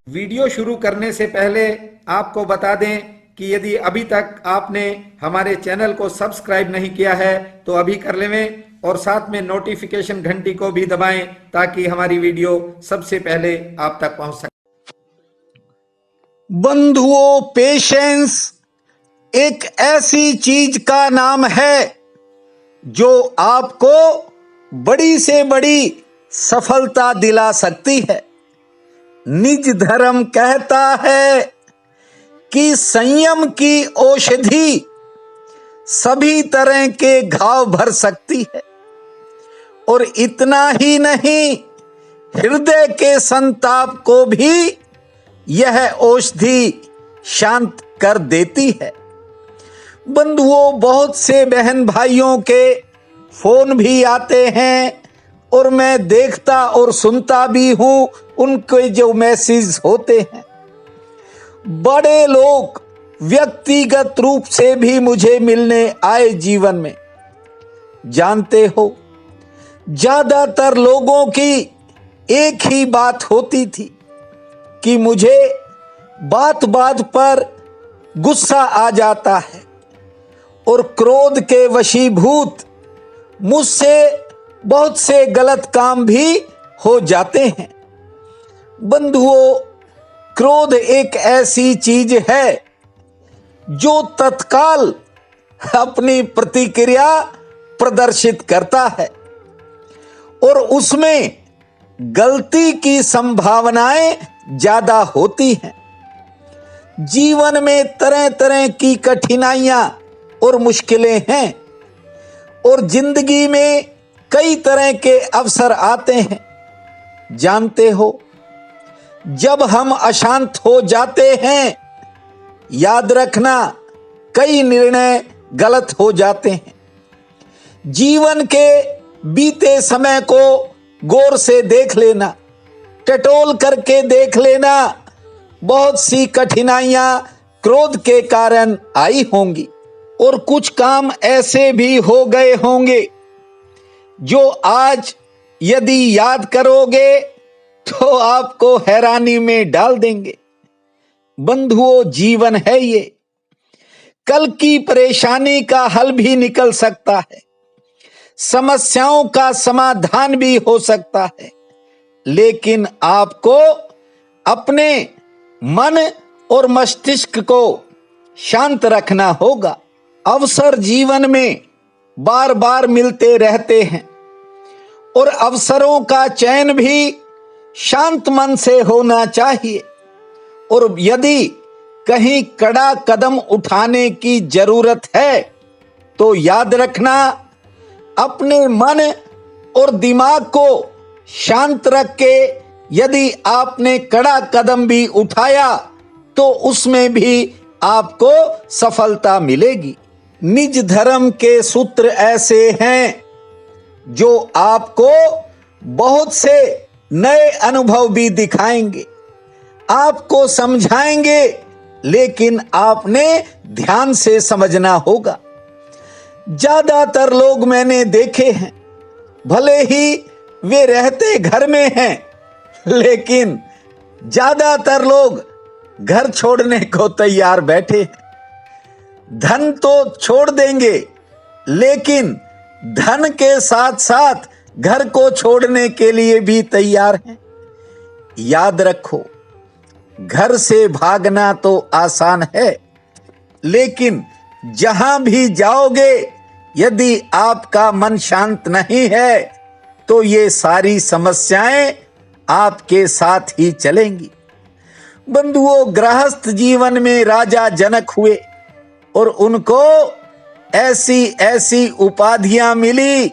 Video शुरू करने से पहले आपको बता दें कि यदि अभी तक आपने हमारे चैनल को सब्सक्राइब नहीं किया है तो अभी कर लें और साथ में नोटिफिकेशन घंटी को भी दबाएं ताकि हमारी वीडियो सबसे पहले आप तक पहुंच सके। बंधुओं, पेशेंस एक ऐसी चीज का नाम है जो आपको बड़ी से बड़ी सफलता दिला सकती है। निज धर्म कहता है कि संयम की औषधि सभी तरह के घाव भर सकती है, और इतना ही नहीं, हृदय के संताप को भी यह औषधि शांत कर देती है। बंधुओं, बहुत से बहन भाइयों के फोन भी आते हैं और मैं देखता और सुनता भी हूं उनके जो मैसेज होते हैं। बड़े लोग व्यक्तिगत रूप से भी मुझे मिलने आए जीवन में। जानते हो, ज्यादातर लोगों की एक ही बात होती थी कि मुझे बात बात पर गुस्सा आ जाता है और क्रोध के वशीभूत मुझसे बहुत से गलत काम भी हो जाते हैं। बंधुओं, क्रोध एक ऐसी चीज है जो तत्काल अपनी प्रतिक्रिया प्रदर्शित करता है और उसमें गलती की संभावनाएं ज्यादा होती हैं। जीवन में तरह तरह की कठिनाइयां और मुश्किलें हैं और जिंदगी में कई तरह के अवसर आते हैं। जानते हो, जब हम अशांत हो जाते हैं, याद रखना कई निर्णय गलत हो जाते हैं। जीवन के बीते समय को गौर से देख लेना, टटोल करके देख लेना। बहुत सी कठिनाइयां क्रोध के कारण आई होंगी और कुछ काम ऐसे भी हो गए होंगे जो आज यदि याद करोगे तो आपको हैरानी में डाल देंगे। बंधुओं, जीवन है ये। कल की परेशानी का हल भी निकल सकता है, समस्याओं का समाधान भी हो सकता है, लेकिन आपको अपने मन और मस्तिष्क को शांत रखना होगा। अवसर जीवन में बार बार मिलते रहते हैं और अवसरों का चयन भी शांत मन से होना चाहिए। और यदि कहीं कड़ा कदम उठाने की जरूरत है तो याद रखना, अपने मन और दिमाग को शांत रख के यदि आपने कड़ा कदम भी उठाया तो उसमें भी आपको सफलता मिलेगी। निज धर्म के सूत्र ऐसे हैं जो आपको बहुत से नए अनुभव भी दिखाएंगे, आपको समझाएंगे, लेकिन आपने ध्यान से समझना होगा। ज्यादातर लोग मैंने देखे हैं, भले ही वे रहते घर में हैं, लेकिन ज्यादातर लोग घर छोड़ने को तैयार बैठे हैं। धन तो छोड़ देंगे, लेकिन धन के साथ साथ घर को छोड़ने के लिए भी तैयार हैं। याद रखो, घर से भागना तो आसान है, लेकिन जहां भी जाओगे यदि आपका मन शांत नहीं है तो ये सारी समस्याएं आपके साथ ही चलेंगी। बंधुओं, गृहस्थ जीवन में राजा जनक हुए और उनको ऐसी ऐसी उपाधियां मिली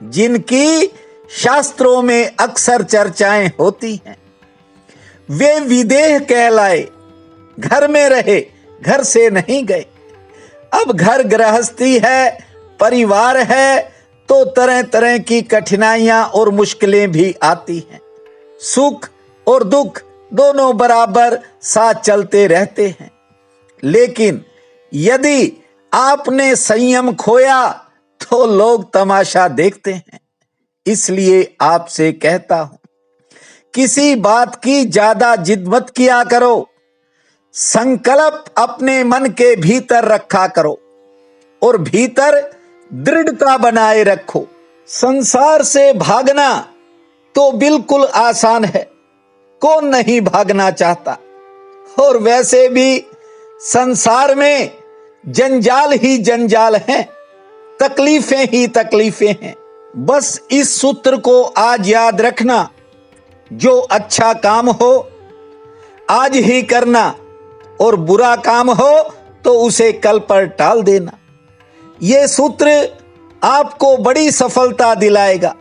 जिनकी शास्त्रों में अक्सर चर्चाएं होती हैं। वे विदेह कहलाए, घर में रहे, घर से नहीं गए। अब घर गृहस्थी है, परिवार है, तो तरह तरह की कठिनाइयां और मुश्किलें भी आती हैं। सुख और दुख दोनों बराबर साथ चलते रहते हैं, लेकिन यदि आपने संयम खोया तो लोग तमाशा देखते हैं। इसलिए आपसे कहता हूं किसी बात की ज्यादा जिद मत किया करो। संकल्प अपने मन के भीतर रखा करो और भीतर दृढ़ता बनाए रखो। संसार से भागना तो बिल्कुल आसान है, कौन नहीं भागना चाहता। और वैसे भी संसार में जंजाल ही जंजाल है, तकलीफें ही तकलीफें हैं। बस इस सूत्र को आज याद रखना, जो अच्छा काम हो आज ही करना और बुरा काम हो तो उसे कल पर टाल देना। यह सूत्र आपको बड़ी सफलता दिलाएगा।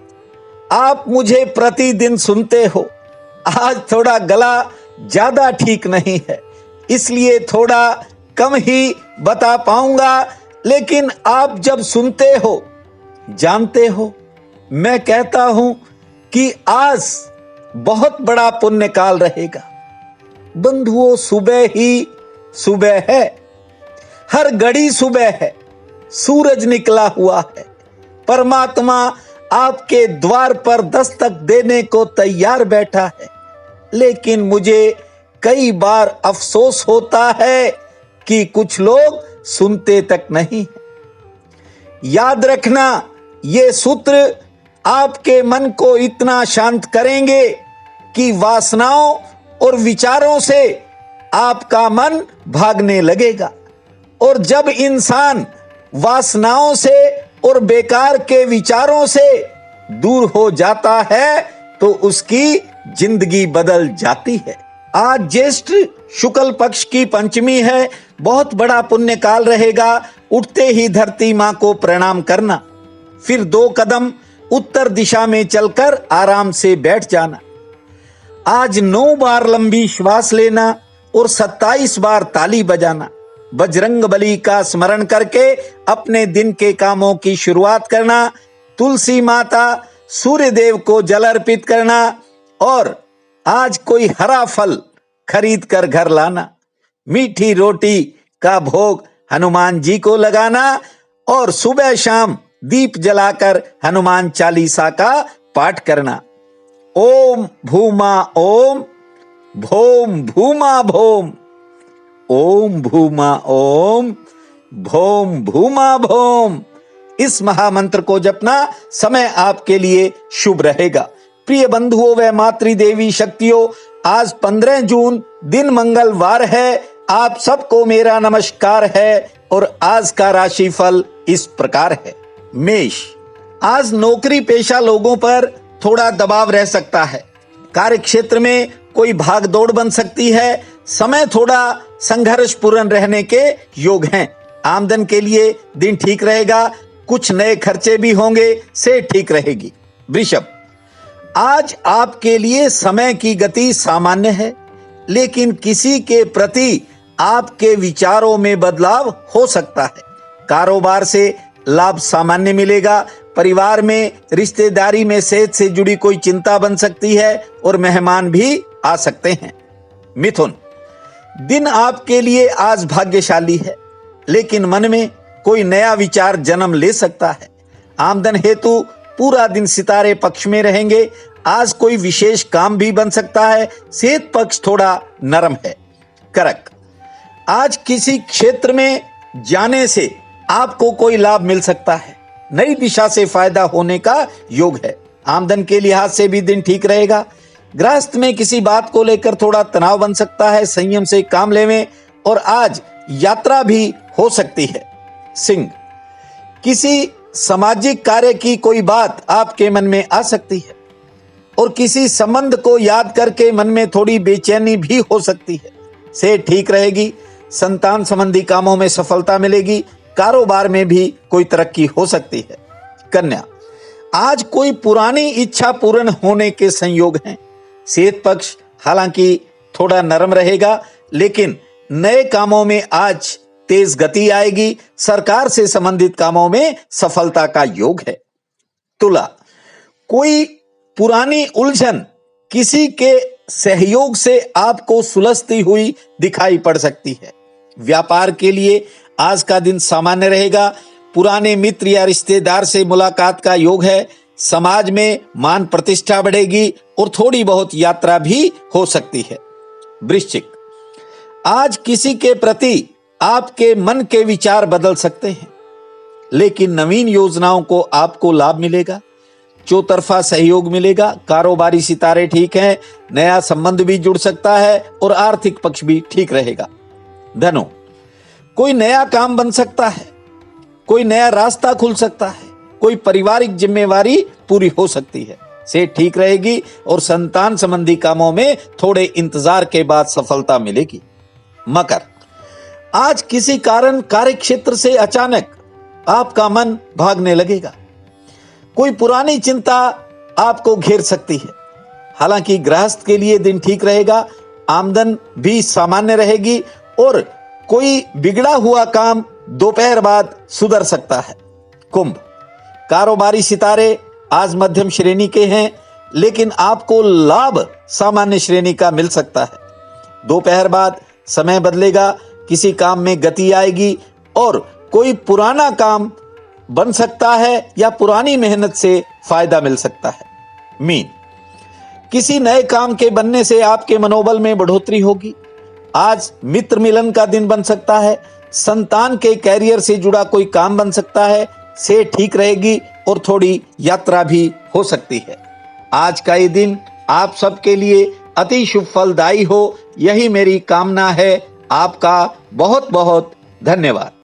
आप मुझे प्रतिदिन सुनते हो, आज थोड़ा गला ज्यादा ठीक नहीं है, इसलिए थोड़ा कम ही बता पाऊंगा, लेकिन आप जब सुनते हो जानते हो, मैं कहता हूं कि आज बहुत बड़ा पुण्य काल रहेगा। बंधुओं, सुबह ही सुबह है, हर घड़ी सुबह है, सूरज निकला हुआ है, परमात्मा आपके द्वार पर दस्तक देने को तैयार बैठा है। लेकिन मुझे कई बार अफसोस होता है कि कुछ लोग सुनते तक नहीं। याद रखना, ये सूत्र आपके मन को इतना शांत करेंगे कि वासनाओं और विचारों से आपका मन भागने लगेगा। और जब इंसान वासनाओं से और बेकार के विचारों से दूर हो जाता है तो उसकी जिंदगी बदल जाती है। आज ज्येष्ठ शुक्ल पक्ष की पंचमी है, बहुत बड़ा पुण्य काल रहेगा। उठते ही धरती मां को प्रणाम करना, फिर 2 कदम उत्तर दिशा में चलकर आराम से बैठ जाना। आज 9 बार लंबी श्वास लेना और 27 बार ताली बजाना। बजरंग बली का स्मरण करके अपने दिन के कामों की शुरुआत करना। तुलसी माता, सूर्य देव को जल अर्पित करना और आज कोई हरा फल खरीद कर घर लाना। मीठी रोटी का भोग हनुमान जी को लगाना और सुबह शाम दीप जलाकर हनुमान चालीसा का पाठ करना। ओम भूमा ओम, भोम भूमा भोम, ओम भूमा ओम, भोम भूमा भोम। इस महामंत्र को जपना समय आपके लिए शुभ रहेगा। प्रिय बंधुओं व मातृदेवी शक्तियों, आज 15 जून दिन मंगलवार है। आप सबको मेरा नमस्कार है और आज का राशिफल इस प्रकार है। मेष, आज नौकरी पेशा लोगों पर थोड़ा दबाव रह सकता है। कार्य क्षेत्र में कोई भाग दौड़ बन सकती है। समय थोड़ा संघर्षपूर्ण रहने के योग हैं। आमदन के लिए दिन ठीक रहेगा, कुछ नए खर्चे भी होंगे, से ठीक रहेगी। वृषभ, आज आपके लिए समय की गति सामान्य है, लेकिन किसी के प्रति आपके विचारों में बदलाव हो सकता है। कारोबार से लाभ सामान्य मिलेगा। परिवार में रिश्तेदारी में सेहत से जुड़ी कोई चिंता बन सकती है और मेहमान भी आ सकते हैं। मिथुन, दिन आपके लिए आज भाग्यशाली है, लेकिन मन में कोई नया विचार जन्म ले सकता है। आमदन हेतु पूरा दिन सितारे पक्ष में रहेंगे। आज कोई विशेष काम भी बन सकता है। सेहत पक्ष थोड़ा नरम है। कर्क, आज किसी क्षेत्र में जाने से आपको कोई लाभ मिल सकता है। नई दिशा से फायदा होने का योग है। आमदन के लिहाज से भी दिन ठीक रहेगा। गृहस्थ में किसी बात को लेकर थोड़ा तनाव बन सकता है, संयम से काम लेवें और आज यात्रा भी हो सकती है। सिंह, किसी सामाजिक कार्य की कोई बात आपके मन में आ सकती है और किसी संबंध को याद करके मन में थोड़ी बेचैनी भी हो सकती है। से ठीक रहेगी। संतान संबंधी कामों में सफलता मिलेगी। कारोबार में भी कोई तरक्की हो सकती है। कन्या, आज कोई पुरानी इच्छा पूर्ण होने के संयोग हैं। सेहत पक्ष हालांकि थोड़ा नरम रहेगा, लेकिन नए कामों में आज तेज गति आएगी। सरकार से संबंधित कामों में सफलता का योग है। तुला, कोई पुरानी उलझन किसी के सहयोग से आपको सुलझती हुई दिखाई पड़ सकती है। व्यापार के लिए आज का दिन सामान्य रहेगा। पुराने मित्र या रिश्तेदार से मुलाकात का योग है। समाज में मान प्रतिष्ठा बढ़ेगी और थोड़ी बहुत यात्रा भी हो सकती है। वृश्चिक, आज किसी के प्रति आपके मन के विचार बदल सकते हैं, लेकिन नवीन योजनाओं को आपको लाभ मिलेगा, चौतरफा सहयोग मिलेगा, कारोबारी सितारे ठीक हैं, नया संबंध भी जुड़ सकता है और आर्थिक पक्ष भी ठीक रहेगा। धनु, कोई नया काम बन सकता है, कोई नया रास्ता खुल सकता है, कोई पारिवारिक जिम्मेवारी पूरी हो सकती है, सेहत ठीक रहेगी और संतान संबंधी कामों में थोड़े इंतजार के बाद सफलता मिलेगी। मकर, आज किसी कारण कार्यक्षेत्र से अचानक आपका मन भागने लगेगा, कोई पुरानी चिंता आपको घेर सकती है। हालांकि गृहस्थ के लिए दिन ठीक रहेगा, आमदन भी सामान्य रहेगी और कोई बिगड़ा हुआ काम दोपहर बाद सुधर सकता है। कुंभ, कारोबारी सितारे आज मध्यम श्रेणी के हैं, लेकिन आपको लाभ सामान्य श्रेणी का मिल सकता है। दोपहर बाद समय बदलेगा, किसी काम में गति आएगी और कोई पुराना काम बन सकता है या पुरानी मेहनत से फायदा मिल सकता है। मीन, किसी नए काम के बनने से आपके मनोबल में बढ़ोतरी होगी। आज मित्र मिलन का दिन बन सकता है, संतान के कैरियर से जुड़ा कोई काम बन सकता है, सेहत ठीक रहेगी और थोड़ी यात्रा भी हो सकती है। आज का ये दिन आप सबके लिए अति शुभ फलदायी हो, यही मेरी कामना है। आपका बहुत बहुत धन्यवाद।